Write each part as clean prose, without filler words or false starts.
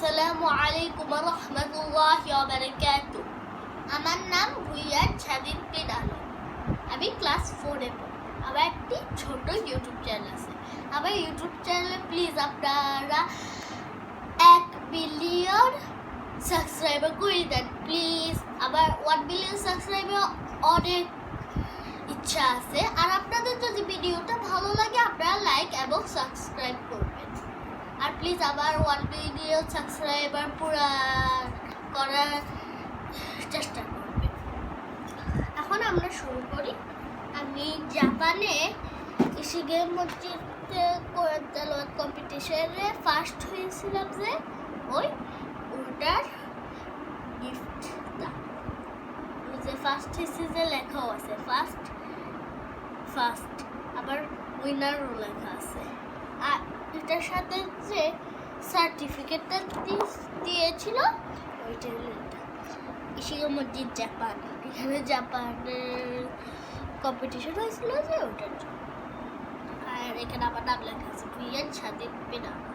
আসসালামু আলাইকুম ওয়া রাহমাতুল্লাহি ওয়া বারাকাতুহু। আমার নাম ভুইয়ার ছাদিদ বিন আলম। আমি ক্লাস 4 এ পড়ি। আমার একটি ছোট ইউটিউব চ্যানেল আছে। আমার ইউটিউব চ্যানেলে প্লিজ আপনারা 1 মিলিয়ন সাবস্ক্রাইবার করে দেন প্লিজ। আবার 1 মিলিয়ন সাবস্ক্রাইবার অনেক ইচ্ছা আছে। আর আপনাদের যদি ভিডিওটা ভালো লাগে আপনারা লাইক এবং সাবস্ক্রাইব করবেন। আর প্লিজ আবার 1 মিলিয়ন সাবস্ক্রাইবার পুরা করার চেষ্টা করবেন। এখন আমরা শুরু করি। আমি জাপানে ইশিগে মসজিদে কোরআন তেলাওয়াত কম্পিটিশনে ফার্স্ট হয়েছিলাম, যে ওটার গিফটটা যে ফার্স্ট হয়েছে যে লেখাও আছে ফার্স্ট আবার উইনারও লেখা আছে। আর এটার সাথে যে সার্টিফিকেটটা দিয়েছিল ওইটা ইশিগে মসজিদ জাপান, এখানে জাপানের কম্পিটিশন হয়েছিল যে ওটার জন্য। আর এখানে আমার নাম লেখা আছে ভুইয়ার ছাদিদ বিন আলম।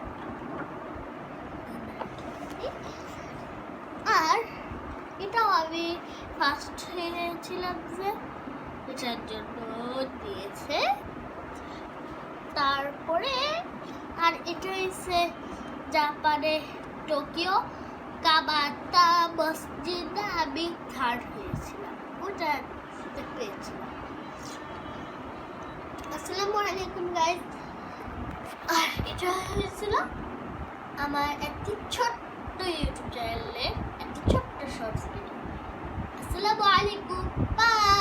আর এটাও আমি ফার্স্ট হয়েছিলাম যে এটার জন্য দিয়েছে। তারপরে আর এটা হচ্ছে জাপানে টোকিও কাবাতা মসজিদে আমি থার্ড হয়েছিলাম, ওটা পেয়েছিলাম। আসসালামু আলাইকুম গাইস। আর এটা হয়েছিল আমার একটি ছোট্ট ইউটিউব চ্যানেলে একটি ছোট্ট শর্টস ভিডিও। আসসালামু আলাইকুম, বাই।